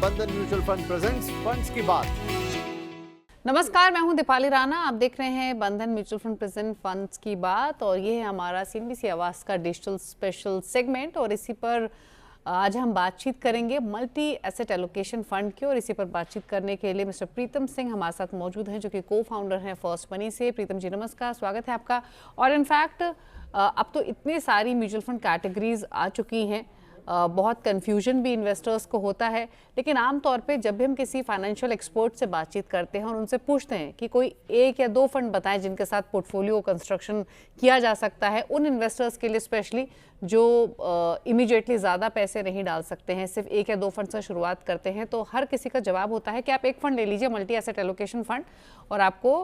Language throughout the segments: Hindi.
बंधन म्यूचुअल फंड प्रेजेंट्स फंड्स की बात। नमस्कार, मैं हूं दीपाली राणा। आप देख रहे हैं बंधन म्यूचुअल फंड प्रेजेंट फंड्स की बात और ये है हमारा सीएनबीसी आवाज का डिजिटल स्पेशल सेगमेंट और इसी पर आज हम बातचीत करेंगे मल्टी एसेट एलोकेशन फंड की। और इसी पर बातचीत करने के लिए मिस्टर प्रीतम सिंह हमारे साथ मौजूद हैं जो कि को फाउंडर हैं फर्स्ट मनी से। प्रीतम जी नमस्कार, स्वागत है आपका। और इनफैक्ट अब तो इतनी सारी म्यूचुअल फंड कैटेगरीज आ चुकी हैं, बहुत कन्फ्यूजन भी इन्वेस्टर्स को होता है, लेकिन आमतौर पे जब भी हम किसी फाइनेंशियल एक्सपर्ट से बातचीत करते हैं और उनसे पूछते हैं कि कोई एक या दो फंड बताएं जिनके साथ पोर्टफोलियो कंस्ट्रक्शन किया जा सकता है उन इन्वेस्टर्स के लिए स्पेशली जो इमीडिएटली ज़्यादा पैसे नहीं डाल सकते हैं, सिर्फ एक या दो फंड से शुरुआत करते हैं, तो हर किसी का जवाब होता है कि आप एक फ़ंड ले लीजिए, मल्टी एसेट एलोकेशन फंड, और आपको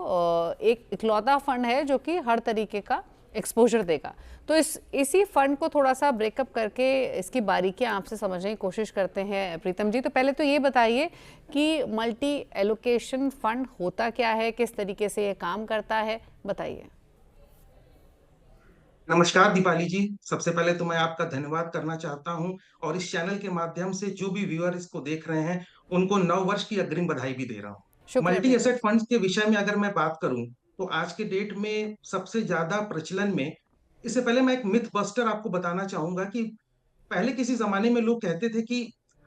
एक इकलौता फंड है जो कि हर तरीके का एक्सपोजर देगा। तो इसी फंड को थोड़ा सा ब्रेकअप करके इसकी बारीकियां आपसे समझने की कोशिश करते हैं प्रीतम जी। तो पहले तो ये बताइए कि मल्टी एलोकेशन फंड होता क्या है, किस तरीके से ये काम करता है, बताइए। नमस्कार दीपाली जी, सबसे पहले तो मैं आपका धन्यवाद करना चाहता हूं और इस चैनल के माध्यम से जो भी व्यूअर इसको देख रहे हैं उनको नव वर्ष की अग्रिम बधाई भी दे रहा हूं। शुक्रिया मल्टी प्रीतम। एसेट फंड्स के विषय में अगर मैं बात करूं तो आज के डेट में सबसे ज्यादा प्रचलन में, इससे पहले मैं एक मिथ बस्टर आपको बताना चाहूंगा कि पहले किसी जमाने में लोग कहते थे कि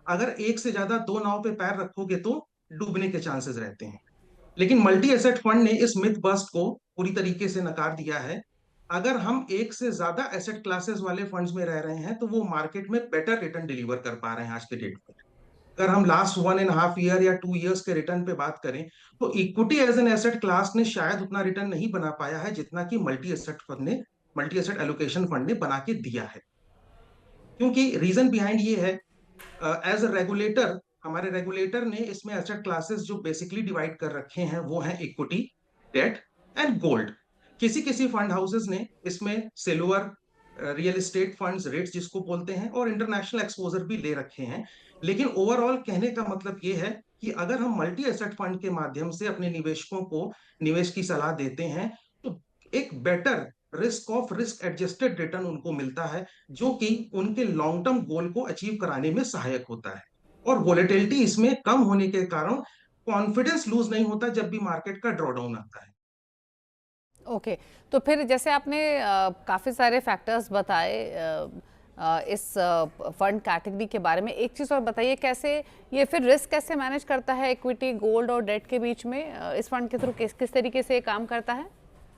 अगर एक से ज्यादा दो नाव पे पैर रखोगे तो डूबने के चांसेस रहते हैं। लेकिन मल्टी एसेट फंड ने इस मिथ बस्ट को पूरी तरीके से नकार दिया है। अगर हम एक से ज्यादा एसेट क्लासेस वाले फंड्स में रह रहे हैं तो वो मार्केट में बेटर रिटर्न डिलीवर कर पा रहे हैं आज के डेट में। अगर हम लास्ट 1.5 ईयर या 2 इयर्स के रिटर्न पे बात करें तो equity as an asset class ने शायद उतना रिटर्न नहीं बना पाया है जितना कि मल्टी एसेट एलोकेशन फंड ने बना के दिया है। क्योंकि रीजन बिहाइंड ये है, एज अ रेगुलेटर हमारे रेगुलेटर ने इसमें एसेट क्लासेस जो बेसिकली डिवाइड कर रखे हैं वो हैं इक्विटी, डेट एंड गोल्ड। किसी किसी फंड हाउसेस ने इसमें silver, real estate funds, rates जिसको बोलते हैं, और इंटरनेशनल एक्सपोजर भी ले रखे हैं। लेकिन ओवरऑल कहने का मतलब ये है कि अगर हम मल्टी एसेट फंड के माध्यम से अपने निवेशकों को निवेश की सलाह देते हैं तो एक बेटर रिस्क एडजस्टेड रिटर्न उनको मिलता है जो कि उनके लॉन्ग टर्म गोल को अचीव कराने में सहायक होता है। और वोलेटिलिटी इसमें कम होने के कारण कॉन्फिडेंस लूज नहीं होता जब भी मार्केट का ड्रॉडाउन आता है। ओके, तो फिर जैसे आपने काफ़ी सारे फैक्टर्स बताए इस फंड कैटेगरी के बारे में, एक चीज़ और बताइए, कैसे ये फिर रिस्क कैसे मैनेज करता है इक्विटी, गोल्ड और डेट के बीच में? इस फंड के थ्रू किस किस तरीके से ये काम करता है?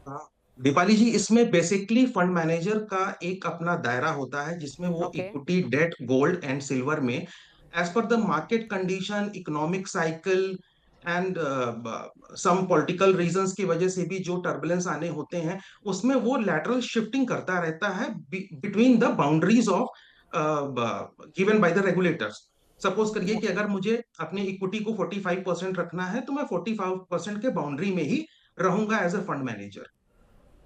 हाँ, दीपाली जी, इसमें बेसिकली फंड मैनेजर का एक अपना दायरा होता है जिसमें वो okay. Equity, debt, gold and silver में as per the market condition, economic cycle and some political reasons की वजह से भी जो टर्बुलेंस आने होते हैं उसमें वो लैटरल शिफ्टिंग करता रहता है between the boundaries of given by the regulators. Suppose करिए कि ओके। अगर मुझे अपनी इक्विटी को 45% रखना है तो मैं 45% के बाउंड्री में ही रहूंगा एज अ फंड मैनेजर।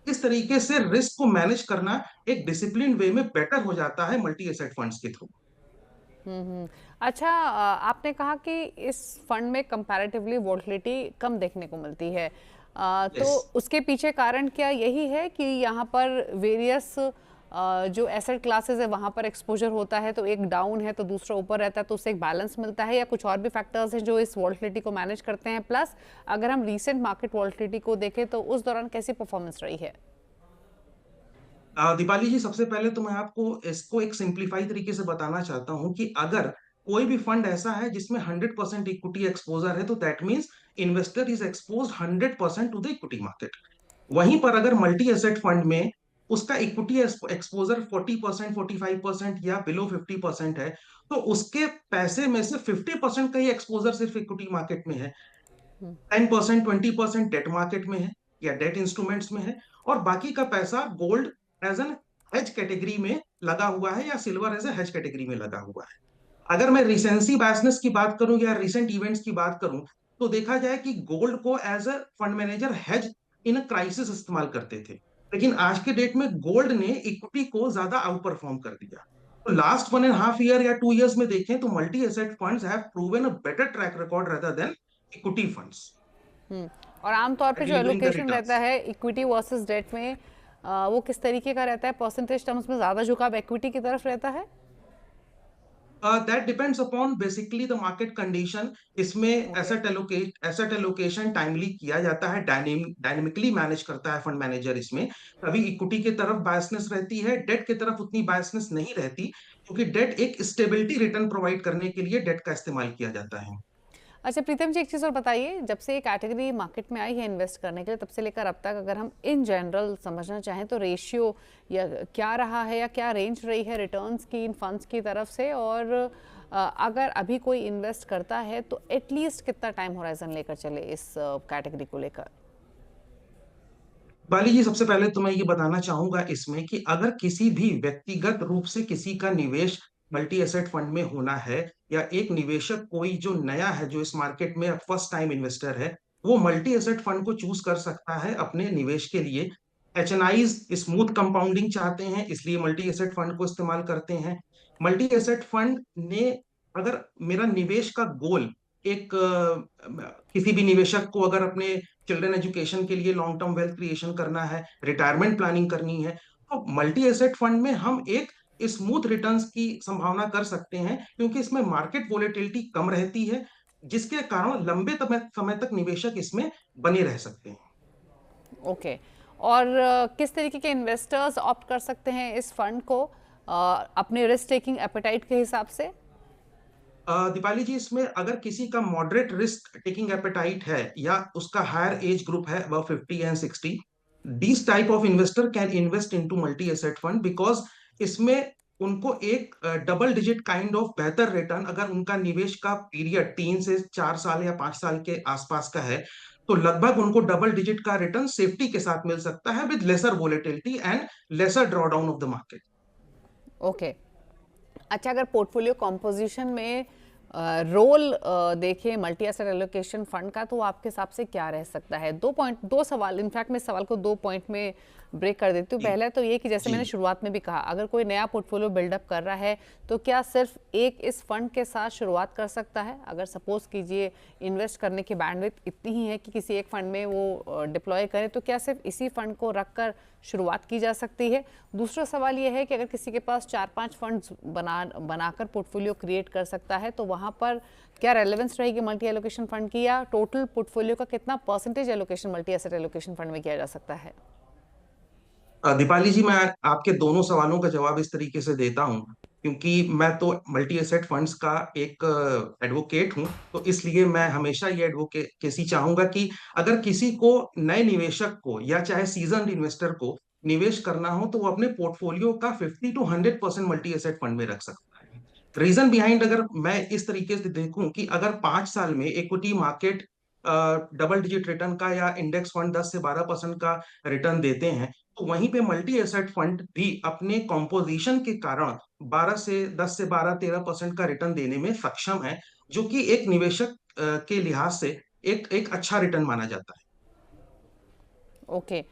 इस तरीके से रिस्क को मैनेज करना एक डिसिप्लिन वे में बेटर हो जाता है मल्टी एसेट फंड्स के थ्रू। अच्छा, आपने कहा कि इस फंड में कंपैरेटिवली वोलेटिलिटी कम देखने को मिलती है, तो यस। उसके पीछे कारण क्या यही है कि यहाँ पर वेरियस जो एसेट क्लासेस है वहाँ पर एक्सपोजर होता है, तो एक डाउन है तो दूसरा ऊपर रहता है, तो उससे एक बैलेंस मिलता है, या कुछ और भी फैक्टर्स हैं जो इस वोलेटिलिटी को मैनेज करते हैं? प्लस अगर हम रीसेंट मार्केट वोलेटिलिटी को देखें तो उस दौरान कैसी परफॉर्मेंस रही है? दीपाली जी, सबसे पहले तो मैं आपको इसको एक सिंप्लीफाई तरीके से बताना चाहता हूं कि अगर कोई भी फंड ऐसा है जिसमें 100% इक्विटी एक्सपोजर है तो that means investor is expose 100% to the equity market. वहीं पर अगर मल्टी एसेट फंड में उसका इक्विटी एक्सपोजर 40%, 45% या बिलो 50% है तो उसके पैसे में से 50% का ही एक्सपोजर सिर्फ इक्विटी मार्केट में है, 10%, 20% डेट मार्केट में है या डेट इंस्ट्रूमेंट्स में है, और बाकी का पैसा gold as an hedge category में लगा हुआ है या silver as a hedge category में लगा हुआ है। अगर मैं रिसेंसी बायसनेस की बात करूं या रिसेंट इवेंट्स की बात करूं तो देखा जाए कि गोल्ड को as a fund manager hedge in a crisis इस्तेमाल करते थे, लेकिन आज के डेट में गोल्ड ने इक्विटी को ज्यादा आउट परफॉर्म कर दिया। तो लास्ट 1.5 ईयर या 2 इयर्स में देखें तो multi asset funds have proven a better track record rather than equity funds और आमतौर पे जो delivering the एलोकेशन रहता returns। है इक्विटी वर्सेस डेट में, वो किस तरीके का रहता है? परसेंटेज टर्म्स में ज़्यादा झुकाव इक्विटी की तरफ रहता है? That depends upon basically the market condition. इसमें ओके। एसेट एलोकेशन टाइमली किया जाता है, डायनेमिकली मैनेज करता है फंड मैनेजर। इसमें कभी इक्विटी की तरफ बायसनेस रहती है, डेट की तरफ उतनी बायसनेस नहीं रहती, क्योंकि डेट एक स्टेबिलिटी रिटर्न प्रोवाइड करने के लिए डेट का इस्तेमाल किया जाता है। अच्छा प्रीतम जी, एक चीज़ और बताइए, जब से ये कैटेगरी मार्केट में आई है इन्वेस्ट करने के लिए, तब से लेकर अब तक अगर हम इन जनरल समझना चाहें तो रेशियो या क्या रहा है या क्या रेंज रही है रिटर्न्स की इन फंड्स की तरफ से, और अगर अभी कोई इन्वेस्ट करता है तो एटलीस्ट कितना टाइम होराइजन लेकर चले इस कैटेगरी को लेकर? बाली जी, सबसे पहले तो मैं ये बताना चाहूंगा इसमें कि अगर किसी भी व्यक्तिगत रूप से किसी का निवेश मल्टी एसेट फंड में होना है, या एक निवेशक कोई जो नया है, जो इस मार्केट में फर्स्ट टाइम इन्वेस्टर है, वो मल्टी एसेट फंड को चूज कर सकता है अपने निवेश के लिए। एचएनआईज स्मूथ कंपाउंडिंग चाहते हैं, इसलिए मल्टी एसेट फंड को इस्तेमाल करते हैं। मल्टी एसेट फंड ने, अगर मेरा निवेश का गोल एक किसी भी निवेशक को अगर अपने चिल्ड्रन एजुकेशन के लिए लॉन्ग टर्म वेल्थ क्रिएशन करना है, रिटायरमेंट प्लानिंग करनी है, तो मल्टी एसेट फंड में हम एक स्मूथ रिटर्न्स की संभावना कर सकते हैं, क्योंकि इसमें मार्केट वोलेटिलिटी कम रहती है, जिसके कारण लंबे समय तक निवेशक इसमें बने रह सकते हैं। ओके। और किस तरीके के इन्वेस्टर्स ऑप्ट कर सकते हैं इस फंड को अपने रिस्क टेकिंग एपेटाइट के हिसाब से? दीपाली जी, इसमें अगर किसी का मॉडरेट रिस्क टेकिंग एपेटाइट है, या उसका हायर एज ग्रुप है above 50 and 60, this type of investor can invest into multi asset fund, because इसमें उनको एक डबल डिजिट काइंड ऑफ बेहतर रिटर्न, अगर उनका निवेश का पीरियड 3 से 4 साल या 5 साल के आसपास का है, तो लगभग उनको डबल डिजिट का रिटर्न सेफ्टी के साथ मिल सकता है, with lesser volatility and lesser drawdown of the market. Okay. अच्छा, अगर पोर्टफोलियो कॉम्पोजिशन में रोल देखें मल्टी एसेट एलोकेशन फंड का, तो आपके हिसाब से क्या रह सकता है? दो सवाल, इनफैक्ट मैं इस सवाल को 2 पॉइंट में ब्रेक कर देती हूँ। जी पहला तो ये कि जैसे जी। मैंने शुरुआत में भी कहा, अगर कोई नया पोर्टफोलियो बिल्डअप कर रहा है तो क्या सिर्फ एक इस फंड के साथ शुरुआत कर सकता है? अगर सपोज कीजिए इन्वेस्ट करने की बैंडविड्थ इतनी ही है कि किसी एक फंड में वो डिप्लॉय करे, तो क्या सिर्फ इसी फंड को रखकर शुरुआत की जा सकती है? दूसरा सवाल ये है कि अगर किसी के पास 4-5 फंड्स बनाकर पोर्टफोलियो क्रिएट कर सकता है, तो वहाँ पर क्या रेलेवेंस रहेगी मल्टी एलोकेशन फंड की, या टोटल पोर्टफोलियो का कितना percentage allocation multi asset allocation fund में किया जा सकता है? दीपाली जी, मैं आपके दोनों सवालों का जवाब इस तरीके से देता हूं, क्योंकि मैं तो मल्टी एसेट फंड्स का एक एडवोकेट हूं, तो इसलिए मैं हमेशा ये एडवोकेसी चाहूंगा कि अगर किसी को, नए निवेशक को या चाहे सीजन्ड इन्वेस्टर को निवेश करना हो, तो वो अपने पोर्टफोलियो का 50 to 100% मल्टी एसेट फंड में रख सकता है। रीजन बिहाइंड, अगर मैं इस तरीके से देखूं कि अगर 5 साल में equity market double digit return का, या इंडेक्स फंड 10 से 12% का रिटर्न देते हैं, तो वहीं पे मल्टी एसेट फंड भी अपने कॉम्पोजिशन के कारण 10 से 12, 13% का रिटर्न देने में सक्षम है, जो कि एक निवेशक के लिहाज से एक एक अच्छा रिटर्न माना जाता है। ओके।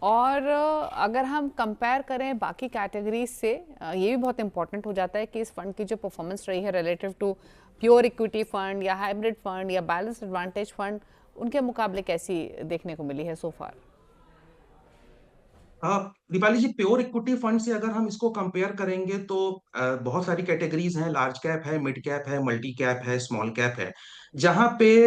और अगर हम कंपेयर करें बाकी कैटेगरीज से, ये भी बहुत इंपॉर्टेंट हो जाता है कि इस फंड की जो परफॉर्मेंस रही है relative to pure equity fund या हाइब्रिड फंड या बैलेंस एडवांटेज फंड, उनके मुकाबले कैसी देखने को मिली है so far? Deepali ji, pure equity fund से अगर हम इसको कंपेयर करेंगे, तो बहुत सारी कैटेगरीज हैं। लार्ज कैप है, मिड कैप है, मल्टी कैप है, स्मॉल कैप है, जहां पे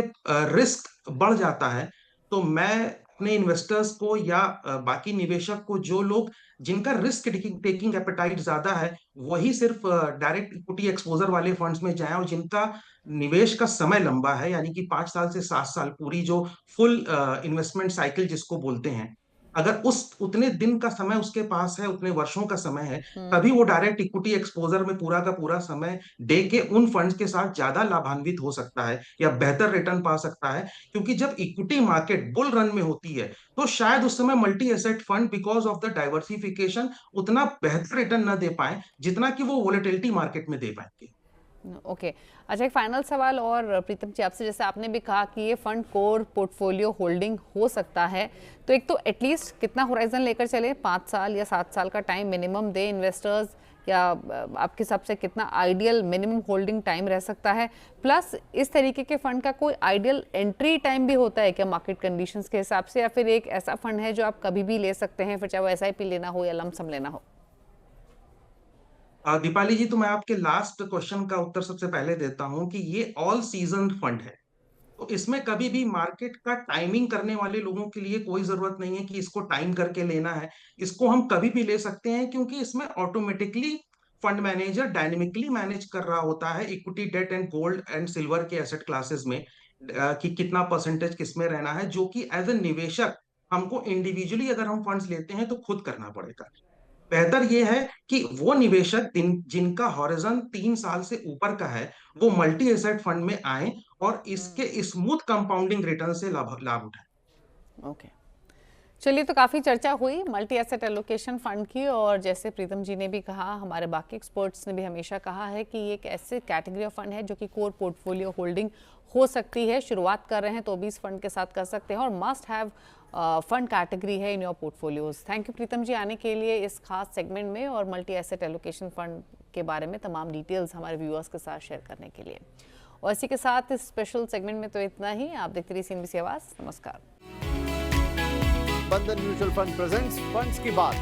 रिस्क बढ़ जाता है। तो मैं अपने इन्वेस्टर्स को, या बाकी निवेशक को, जो लोग जिनका रिस्क टेकिंग एपेटाइट ज्यादा है, वही सिर्फ डायरेक्ट इक्विटी एक्सपोजर वाले फंड्स में जाएं, और जिनका निवेश का समय लंबा है, यानी कि 5 साल से 7 साल, पूरी जो फुल इन्वेस्टमेंट साइकिल जिसको बोलते हैं, अगर उस उतने दिन का समय उसके पास है, उतने वर्षों का समय है, तभी वो डायरेक्ट इक्विटी एक्सपोजर में पूरा का पूरा समय दे के उन फंड्स के साथ ज्यादा लाभान्वित हो सकता है, या बेहतर रिटर्न पा सकता है। क्योंकि जब इक्विटी मार्केट बुल रन में होती है, तो शायद उस समय multi asset fund, because of the diversification, उतना बेहतर रिटर्न न दे पाए जितना कि वो वोलेटिलिटी मार्केट में दे पाएंगे। ओके। अच्छा, एक फाइनल सवाल और प्रीतम जी आपसे, जैसे आपने भी कहा कि ये फंड कोर पोर्टफोलियो होल्डिंग हो सकता है, तो एक तो एटलीस्ट कितना होराइजन लेकर चले, 5 साल या 7 साल का टाइम मिनिमम दे इन्वेस्टर्स, या आपके हिसाब से कितना आइडियल मिनिमम होल्डिंग टाइम रह सकता है? प्लस इस तरीके के फंड का कोई आइडियल एंट्री टाइम भी होता है क्या मार्केट कंडीशंस के हिसाब से, या फिर एक ऐसा फंड है जो आप कभी भी ले सकते हैं, फिर चाहे वो SIP लेना हो या लमसम लेना हो? दीपाली जी, तो मैं आपके लास्ट क्वेश्चन का उत्तर सबसे पहले देता हूं कि ये ऑल सीजन फंड है। तो इसमें कभी भी मार्केट का टाइमिंग करने वाले लोगों के लिए कोई जरूरत नहीं है कि इसको टाइम करके लेना है। इसको हम कभी भी ले सकते हैं, क्योंकि इसमें automatically fund manager dynamically manage कर रहा होता है equity, debt and gold and silver के एसेट क्लासेस में, कि कितना परसेंटेज किसमें रहना है, जो कि एज ए निवेशक हमको इंडिविजुअली अगर हम फंड्स लेते हैं तो खुद करना पड़ेगा। बेहतर यह है कि वो निवेशक जिनका हॉरिजन 3 साल से ऊपर का है, वो मल्टी एसेट फंड में आए और इसके स्मूथ कंपाउंडिंग रिटर्न से लाभ लाभ उठाएं। ओके, चलिए, तो काफ़ी चर्चा हुई मल्टी एसेट एलोकेशन फंड की, और जैसे प्रीतम जी ने भी कहा, हमारे बाकी एक्सपर्ट्स ने भी हमेशा कहा है कि ये एक ऐसे कैटेगरी ऑफ फंड है जो कि कोर पोर्टफोलियो होल्डिंग हो सकती है। शुरुआत कर रहे हैं तो भी इस फंड के साथ कर सकते हैं, और मस्ट हैव फंड कैटेगरी है in your portfolios. Thank you Pritam ji आने के लिए इस खास सेगमेंट में, और मल्टी एसेट एलोकेशन फंड के बारे में तमाम डिटेल्स हमारे व्यूअर्स के साथ शेयर करने के लिए। और इसी के साथ इस स्पेशल सेगमेंट में तो इतना ही। आप देखते रहिए CNBC आवाज़। नमस्कार। बंधन म्यूचुअल फंड प्रेजेंट्स फंड्स की बात।